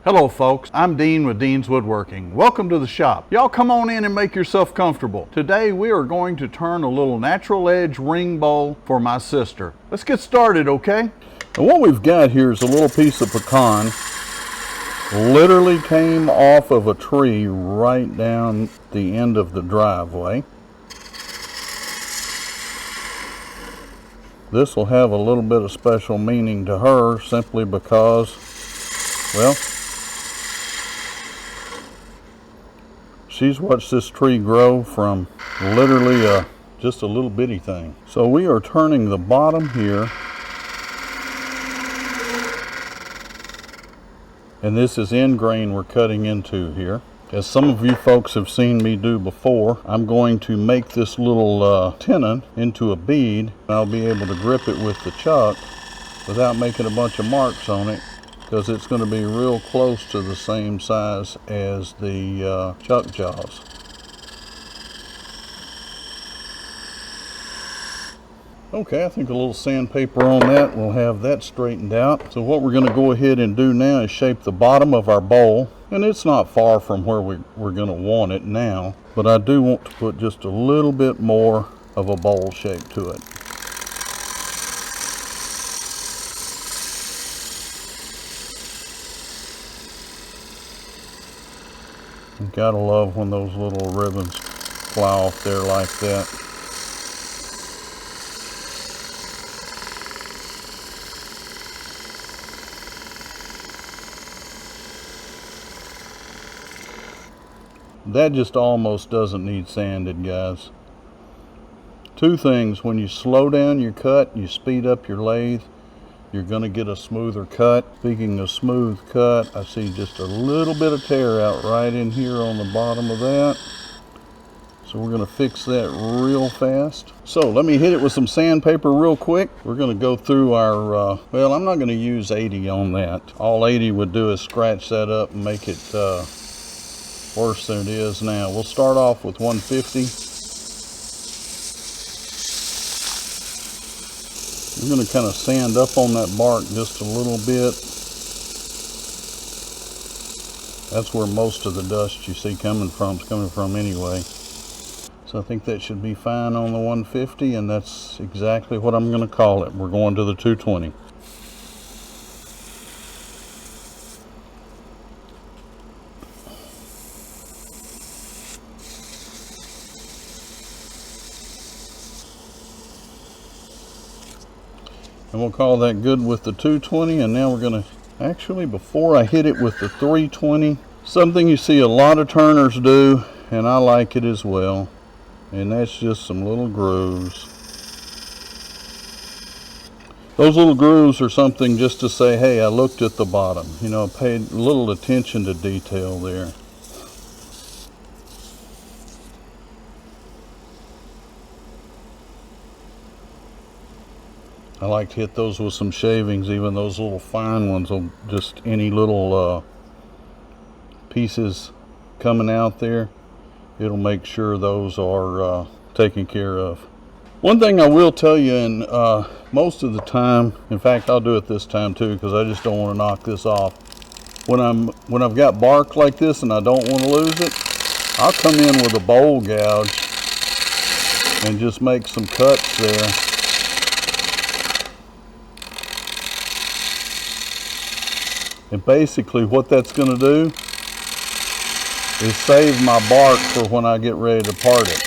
Hello folks, I'm Dean with Dean's Woodworking. Welcome to the shop. Y'all come on in and make yourself comfortable. Today we are going to turn a little natural edge ring bowl for my sister. Let's get started, okay? And what we've got here is a little piece of pecan. Literally came off of a tree right down the end of the driveway. This will have a little bit of special meaning to her simply because, well, she's watched this tree grow from literally just a little bitty thing. So we are turning the bottom here, and this is end grain we're cutting into here. As some of you folks have seen me do before, I'm going to make this little tenon into a bead. I'll be able to grip it with the chuck without making a bunch of marks on it, because it's going to be real close to the same size as the chuck jaws. Okay, I think a little sandpaper on that will have that straightened out. So what we're going to go ahead and do now is shape the bottom of our bowl. And it's not far from where we're going to want it now, but I do want to put just a little bit more of a bowl shape to it. You gotta love when those little ribbons fly off there like that. That just almost doesn't need sanded, guys. Two things: when you slow down your cut, you speed up your lathe, you're going to get a smoother cut. Speaking of smooth cut, I see just a little bit of tear out right in here on the bottom of that. So we're going to fix that real fast. So let me hit it with some sandpaper real quick. We're going to go through our, well, I'm not going to use 80 on that. All 80 would do is scratch that up and make it worse than it is now. We'll start off with 150. I'm going to kind of sand up on that bark just a little bit. That's where most of the dust you see coming from anyway. So I think that should be fine on the 150, and that's exactly what I'm going to call it. We're going to the 220. And we'll call that good with the 220. And now we're going to, actually, before I hit it with the 320, something you see a lot of turners do, and I like it as well, and that's just some little grooves. Those little grooves are something just to say, hey, I looked at the bottom. You know, paid a little attention to detail there. I like to hit those with some shavings, even those little fine ones, just any little pieces coming out there, it'll make sure those are taken care of. One thing I will tell you, and most of the time, in fact I'll do it this time too, because I just don't want to knock this off. When I've got bark like this and I don't want to lose it, I'll come in with a bowl gouge and just make some cuts there. And basically what that's going to do is save my bark for when I get ready to part it.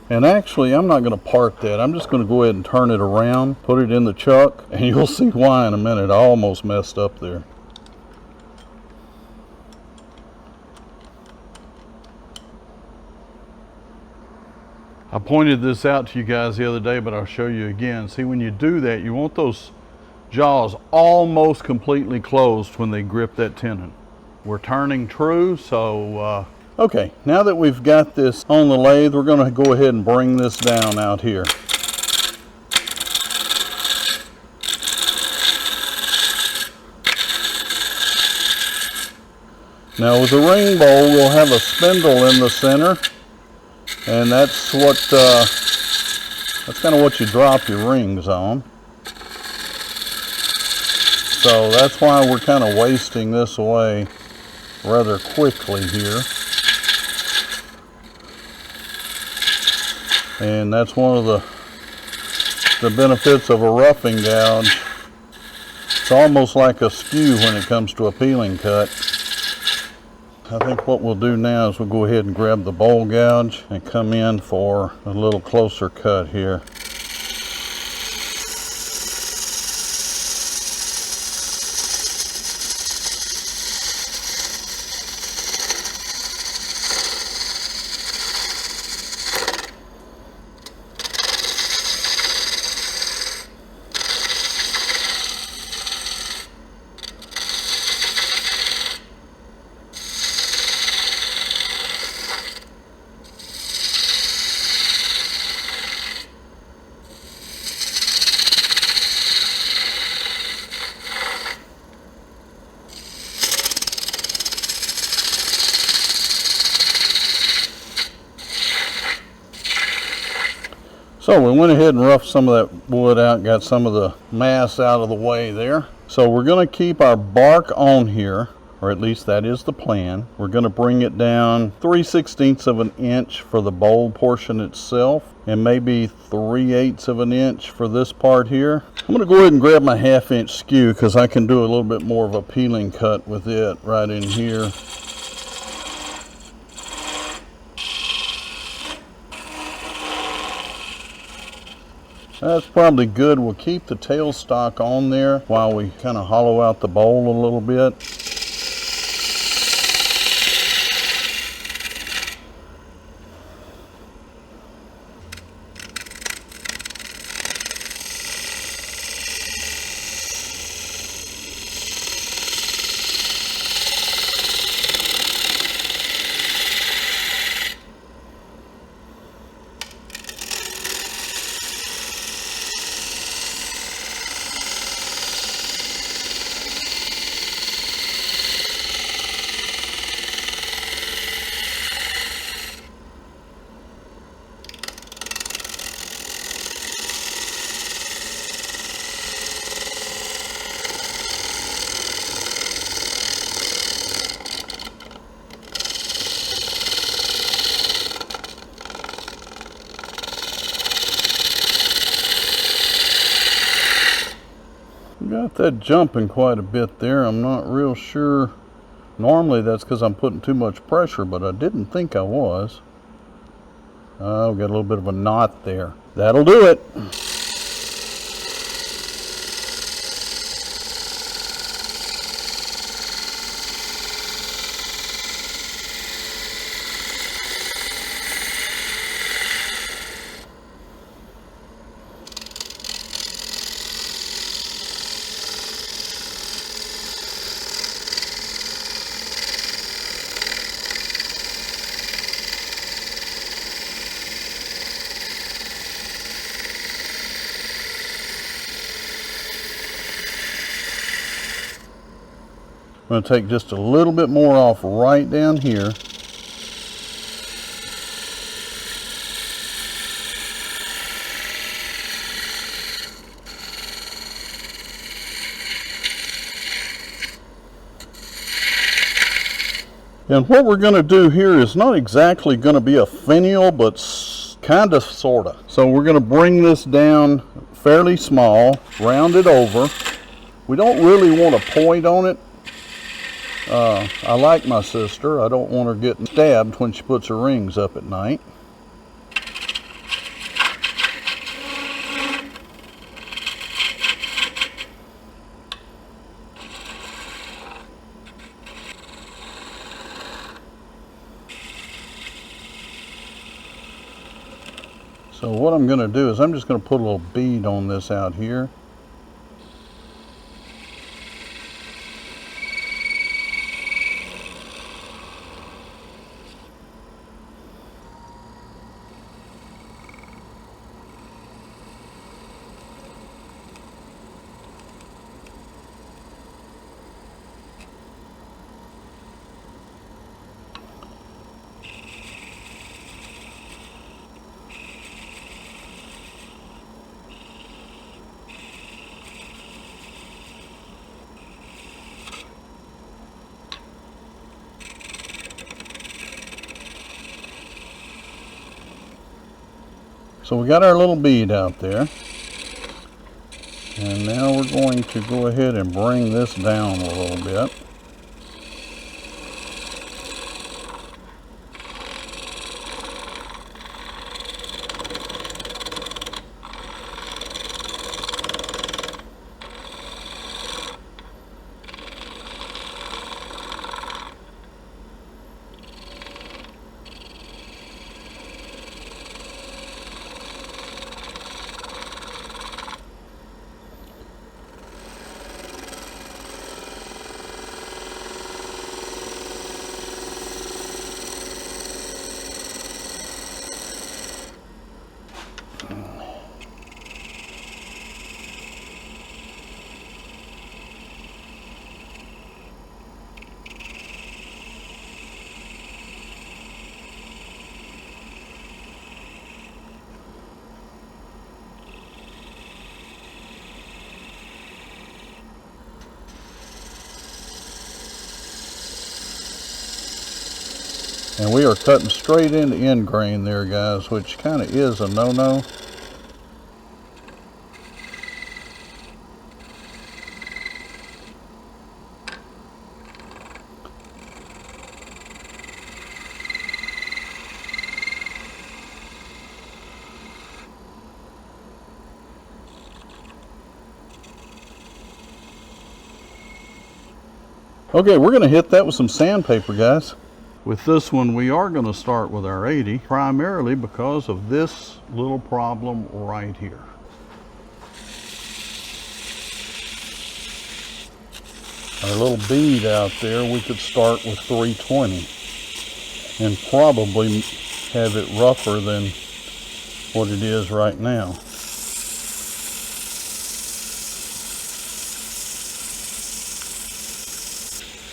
And actually, I'm not going to part that. I'm just going to go ahead and turn it around, put it in the chuck, and you'll see why in a minute. I almost messed up there. I pointed this out to you guys the other day, but I'll show you again. See, when you do that, you want those jaws almost completely closed when they grip that tenon. We're turning true, so okay, now that we've got this on the lathe, we're going to go ahead and bring this down out here. Now with the ring bowl, we'll have a spindle in the center, and that's what That's kind of what you drop your rings on. So that's why we're kind of wasting this away rather quickly here. And that's one of the benefits of a roughing gouge. It's almost like a skew when it comes to a peeling cut. I think what we'll do now is we'll go ahead and grab the bowl gouge and come in for a little closer cut here. So we went ahead and roughed some of that wood out, got some of the mass out of the way there. So we're going to keep our bark on here, or at least that is the plan. We're going to bring it down 3/16 of an inch for the bowl portion itself, and maybe 3/8 of an inch for this part here. I'm going to go ahead and grab my 1/2 inch skew because I can do a little bit more of a peeling cut with it right in here. That's probably good. We'll keep the tailstock on there while we kind of hollow out the bowl a little bit. Got that jumping quite a bit there. I'm not real sure. Normally that's because I'm putting too much pressure, but I didn't think I was. Oh, got a little bit of a knot there. That'll do it. I'm going to take just a little bit more off right down here. And what we're going to do here is not exactly going to be a finial, but kind of, sort of. So we're going to bring this down fairly small, round it over. We don't really want a point on it. I like my sister. I don't want her getting stabbed when she puts her rings up at night. So what I'm going to do is I'm just going to put a little bead on this out here. So we got our little bead out there. And now we're going to go ahead and bring this down a little bit. And we are cutting straight into end grain there, guys, which kind of is a no-no. Okay, we're going to hit that with some sandpaper, guys. With this one, we are going to start with our 80, primarily because of this little problem right here. Our little bead out there, we could start with 320 and probably have it rougher than what it is right now.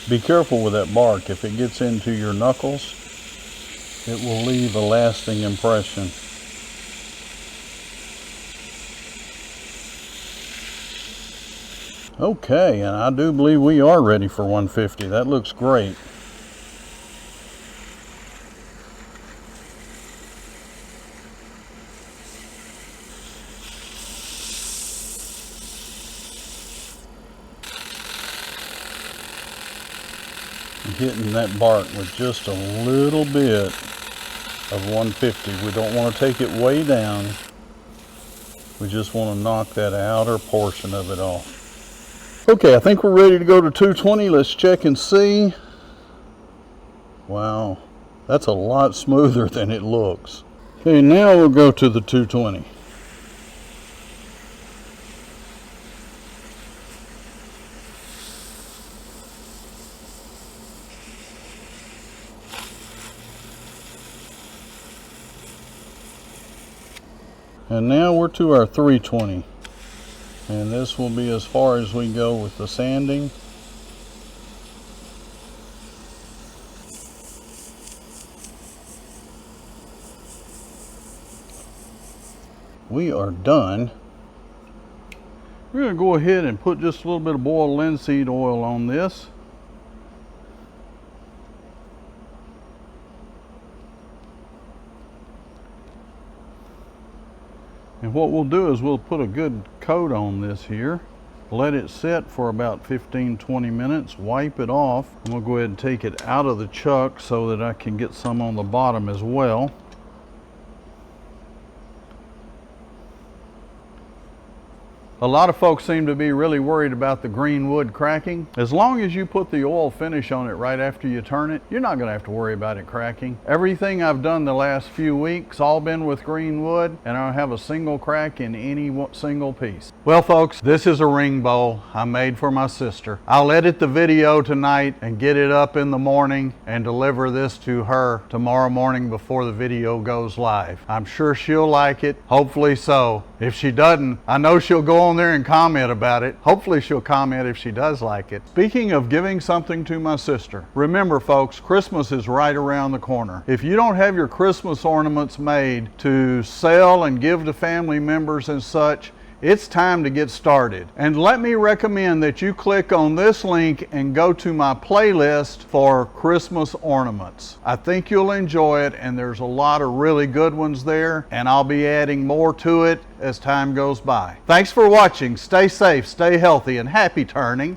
Be careful with that bark. If it gets into your knuckles, it will leave a lasting impression. Okay, and I do believe we are ready for 150. That looks great. Hitting that bark with just a little bit of 150. We don't want to take it way down. We just want to knock that outer portion of it off. Okay, I think we're ready to go to 220. Let's check and see. Wow, that's a lot smoother than it looks. Okay, now we'll go to the 220. And now we're to our 320, and this will be as far as we go with the sanding. We are done. We're going to go ahead and put just a little bit of boiled linseed oil on this. And what we'll do is we'll put a good coat on this here, let it sit for about 15-20 minutes, wipe it off, and we'll go ahead and take it out of the chuck so that I can get some on the bottom as well. A lot of folks seem to be really worried about the green wood cracking. As long as you put the oil finish on it right after you turn it, you're not going to have to worry about it cracking. Everything I've done the last few weeks, all been with green wood, and I don't have a single crack in any single piece. Well folks, this is a ring bowl I made for my sister. I'll edit the video tonight and get it up in the morning and deliver this to her tomorrow morning before the video goes live. I'm sure she'll like it, hopefully so. If she doesn't, I know she'll go on there and comment about it. Hopefully she'll comment if she does like it. Speaking of giving something to my sister, remember folks, Christmas is right around the corner. If you don't have your Christmas ornaments made to sell and give to family members and such, it's time to get started. And let me recommend that you click on this link and go to my playlist for Christmas ornaments. I think you'll enjoy it, and there's a lot of really good ones there, and I'll be adding more to it as time goes by. Thanks for watching. Stay safe, stay healthy, and happy turning.